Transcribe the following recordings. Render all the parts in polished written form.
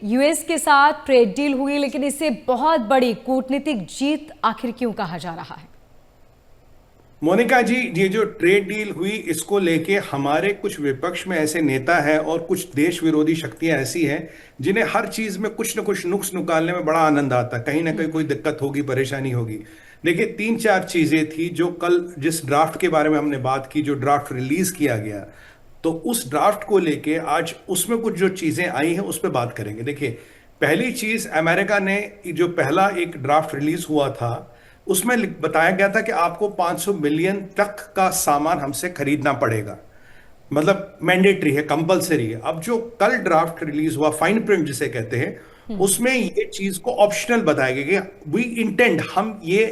US के साथ trade deal हुई, लेकिन इसे बहुत बड़ी कूटनीतिक जीत आखिर क्यों कहा जा रहा है? मोनिका जी, ये जो ट्रेड डील हुई इसको लेके हमारे कुछ विपक्ष में ऐसे नेता है और कुछ देश विरोधी शक्तियां ऐसी हैं जिन्हें हर चीज में कुछ न कुछ नुक्स निकालने में बड़ा आनंद आता है। कहीं ना कहीं कोई दिक्कत होगी, परेशानी होगी। देखिए, तीन चार चीजें थी जो कल जिस ड्राफ्ट के बारे में हमने बात की, जो ड्राफ्ट रिलीज किया गया, तो उस ड्राफ्ट को लेके आज उसमें कुछ जो चीजें आई हैं उस पर बात करेंगे। देखिए, पहली चीज, अमेरिका ने जो पहला एक ड्राफ्ट रिलीज हुआ था उसमें बताया गया था कि आपको 500 मिलियन तक का सामान हमसे खरीदना पड़ेगा। मतलब मैंडेटरी है, कंपलसरी है। अब जो कल ड्राफ्ट रिलीज हुआ, फाइन प्रिंट जिसे कहते हैं, उसमें ये चीज को ऑप्शनल बताया गया कि वी इंटेंड, हम ये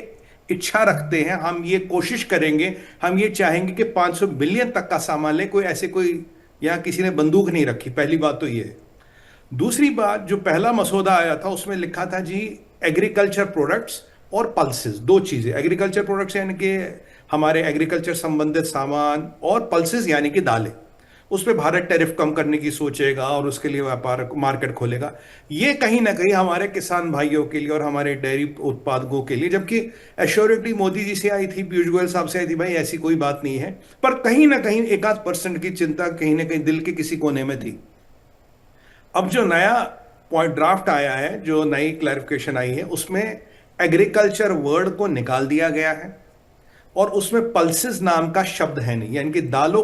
इच्छा रखते हैं, हम ये कोशिश करेंगे, हम ये चाहेंगे कि 500 बिलियन तक का सामान ले। कोई ऐसे कोई यहां किसी ने बंदूक नहीं रखी। पहली बात तो ये है। दूसरी बात, जो पहला मसौदा आया था उसमें लिखा था जी एग्रीकल्चर प्रोडक्ट्स और पल्सेस, दो चीजें। एग्रीकल्चर प्रोडक्ट्स यानी कि हमारे एग्रीकल्चर संबंधित सामान, और पल्सेस यानी कि दालें। उस पर भारत टैरिफ कम करने की सोचेगा और उसके लिए व्यापार मार्केट खोलेगा। ये कहीं ना कहीं हमारे किसान भाइयों के लिए और हमारे डेयरी उत्पादकों के लिए, जबकि एश्योरिटी मोदी जी से आई थी, पीयूष गोयल साहब से आई थी, भाई ऐसी कोई बात नहीं है, पर कहीं ना कहीं एक आध परसेंट की चिंता कहीं ना कहीं दिल के किसी कोने में थी। अब जो नया पॉइंट ड्राफ्ट आया है, जो नई क्लैरिफिकेशन आई है, उसमें एग्रीकल्चर वर्ड को निकाल दिया गया है और उसमें पल्सेस नाम का शब्द है नहीं। यानी कि दालों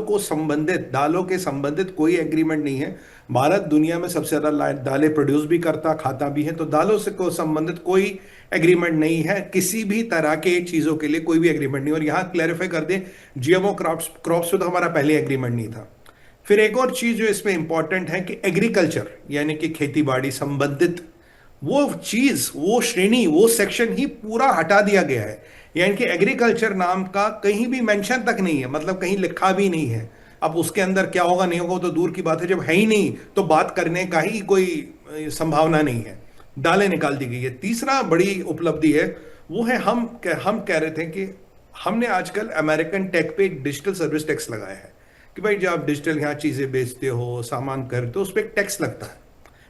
के संबंधित कोई एग्रीमेंट नहीं है। भारत दुनिया में सबसे ज्यादा दालें प्रोड्यूस भी करता, खाता भी है, तो दालों से को संबंधित कोई एग्रीमेंट नहीं है। किसी भी तरह के चीजों के लिए कोई भी एग्रीमेंट नहीं। और यहां क्लैरिफाई कर दें, जीएमओ क्रॉप्स पे तो हमारा पहले एग्रीमेंट नहीं था। फिर एक और चीज जो इसमें इंपॉर्टेंट है कि एग्रीकल्चर यानी कि खेती बाड़ी संबंधित वो चीज, वो श्रेणी, वो सेक्शन ही पूरा हटा दिया गया है। यानी कि एग्रीकल्चर नाम का कहीं भी मेंशन तक नहीं है, मतलब कहीं लिखा भी नहीं है। अब उसके अंदर क्या होगा नहीं होगा तो दूर की बात है, जब है ही नहीं तो बात करने का ही कोई संभावना नहीं है। दालें निकाल दी गई है। तीसरा बड़ी उपलब्धि है वो है, हम कह रहे थे कि हमने आजकल अमेरिकन टेक पे एक डिजिटल सर्विस टैक्स लगाया है कि भाई जब आप डिजिटल यहाँ चीजें बेचते हो, सामान करते हो, उस पर एक टैक्स लगता है,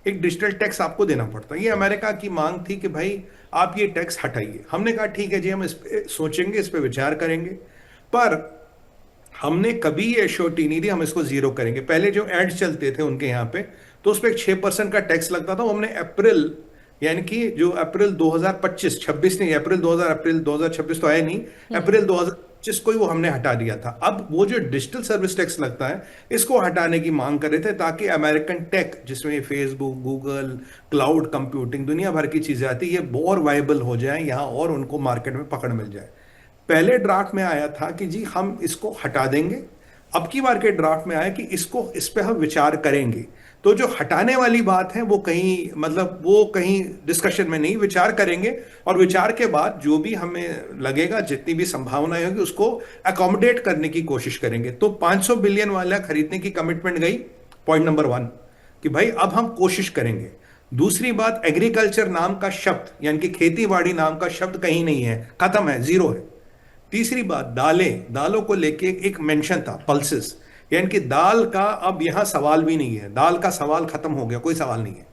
एक डिजिटल टैक्स आपको देना पड़ता है। ये अमेरिका की मांग थी कि भाई आप ये टैक्स हटाइए। हमने कहा ठीक है जी, हम इस पे सोचेंगे, इस पे विचार करेंगे, पर हमने कभी ये एश्योरिटी नहीं दी हम इसको जीरो करेंगे। पहले जो एड्स चलते थे उनके यहाँ पे, तो उस पर 6% का टैक्स लगता था। वो हमने अप्रैल, यानी कि जो अप्रैल 2025, 26 नहीं, अप्रैल 2026 तो आया नहीं, अप्रैल 2025 को ही वो हमने हटा दिया था। अब वो जो डिजिटल सर्विस टैक्स लगता है, इसको हटाने की मांग कर रहे थे ताकि अमेरिकन टेक, जिसमें फेसबुक, गूगल, क्लाउड कंप्यूटिंग, दुनिया भर की चीजें आती है, ये और वायबल हो जाए यहाँ और उनको मार्केट में पकड़ मिल जाए। पहले ड्राफ्ट में आया था कि जी हम इसको हटा देंगे। अब की बार के ड्राफ्ट में आया कि इस पे हम विचार करेंगे। तो जो हटाने वाली बात है वो कहीं, मतलब वो कहीं डिस्कशन में नहीं, विचार करेंगे और विचार के बाद जो भी हमें लगेगा, जितनी भी संभावनाएं होगी, उसको अकोमोडेट करने की कोशिश करेंगे। तो 500 बिलियन वाला खरीदने की कमिटमेंट गई, पॉइंट नंबर 1, कि भाई अब हम कोशिश करेंगे। दूसरी बात, एग्रीकल्चर नाम का शब्द यानी कि खेती बाड़ी नाम का शब्द कहीं नहीं है, खत्म है, जीरो है। तीसरी बात, दालों को लेके एक मेंशन था, पल्सेस, यानी कि दाल का अब यहां सवाल भी नहीं है, दाल का सवाल खत्म हो गया, कोई सवाल नहीं है।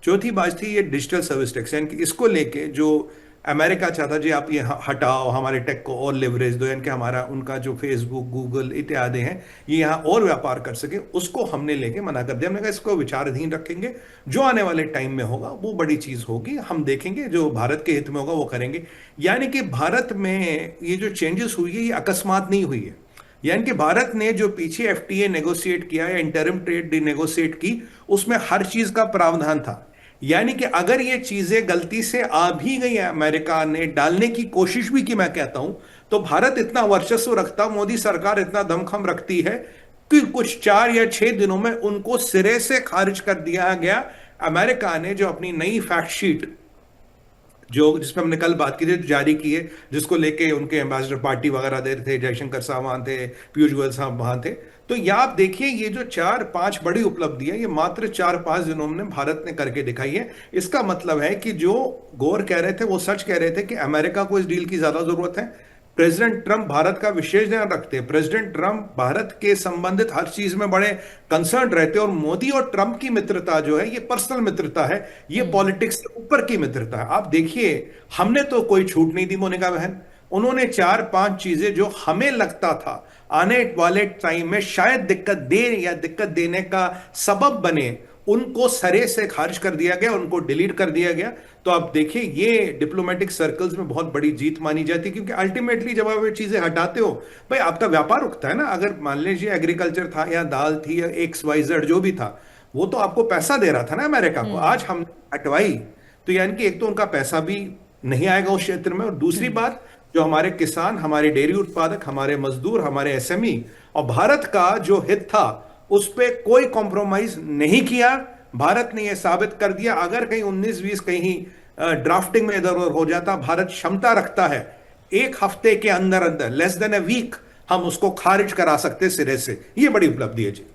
चौथी बात थी ये डिजिटल सर्विस टैक्स, यानी कि इसको लेके जो अमेरिका चाहता जी आप ये हटाओ, हमारे टेक को और लेवरेज दो, यानी कि हमारा उनका जो फेसबुक, गूगल इत्यादि हैं ये यहाँ और व्यापार कर सके, उसको हमने लेके मना कर दिया। हमने कहा इसको विचाराधीन रखेंगे, जो आने वाले टाइम में होगा वो बड़ी चीज होगी, हम देखेंगे, जो भारत के हित में होगा वो करेंगे। यानी कि भारत में ये जो चेंजेस हुई है ये अकस्मात नहीं हुई है। यानी कि भारत ने जो पीछे एफटीए नेगोशिएट किया या इंटरिम ट्रेड नेगोशिएट की, उसमें हर चीज का प्रावधान था। यानी कि अगर ये चीजें गलती से आ भी गई, अमेरिका ने डालने की कोशिश भी की, मैं कहता हूं, तो भारत इतना वर्चस्व रखता, मोदी सरकार इतना दमखम रखती है कि कुछ 4 या 6 दिनों में उनको सिरे से खारिज कर दिया गया। अमेरिका ने जो अपनी नई फैक्ट शीट, जो जिसमें हमने कल बात की थी, जारी की है, जिसको लेके उनके एम्बेसडर पार्टी वगैरह दे रहे थे, जयशंकर साहब वहां थे, पीयूष गोयल साहब वहां थे। तो ये आप देखिए, ये जो 4-5 बड़ी उपलब्धि है, ये मात्र 4-5 दिनों में भारत ने करके दिखाई है। इसका मतलब है कि जो गौर कह रहे थे वो सच कह रहे थे कि अमेरिका को इस डील की ज्यादा जरूरत है। प्रेसिडेंट ट्रंप भारत का विशेष ध्यान रखते हैं, प्रेसिडेंट ट्रंप भारत के संबंधित हर चीज में बड़े कंसर्न रहते हैं, और मोदी और ट्रंप की मित्रता जो है ये पर्सनल मित्रता है, ये पॉलिटिक्स से ऊपर की मित्रता है। आप देखिए, हमने तो कोई छूट नहीं दी मोनिका बहन, उन्होंने 4-5 चीजें जो हमें लगता था आने वाले टाइम में शायद दिक्कत दे या दिक्कत देने का सबब बने, उनको सरे से खारिज कर दिया गया, उनको डिलीट कर दिया गया। तो आप देखिए, ये डिप्लोमेटिक सर्कल्स में बहुत बड़ी जीत मानी जाती है, क्योंकि अल्टीमेटली जब आप ये चीजें हटाते हो, भाई आपका व्यापार रुकता है ना। अगर मान लीजिए एग्रीकल्चर था या दाल थी या XYZ जो भी था, वो तो आपको पैसा दे रहा था ना अमेरिका को, आज हम हटवाई, तो यानी कि एक तो उनका पैसा भी नहीं आएगा उस क्षेत्र में, और दूसरी बात, जो हमारे किसान, हमारे डेयरी उत्पादक, हमारे मजदूर, हमारे SME और भारत का जो हित था, उस पर कोई कॉम्प्रोमाइज नहीं किया। भारत ने यह साबित कर दिया, अगर कहीं 19-20 कहीं ड्राफ्टिंग में इधर उधर हो जाता, भारत क्षमता रखता है 1 हफ्ते के अंदर अंदर, लेस देन अ वीक, हम उसको खारिज करा सकते सिरे से। ये बड़ी उपलब्धि है जी।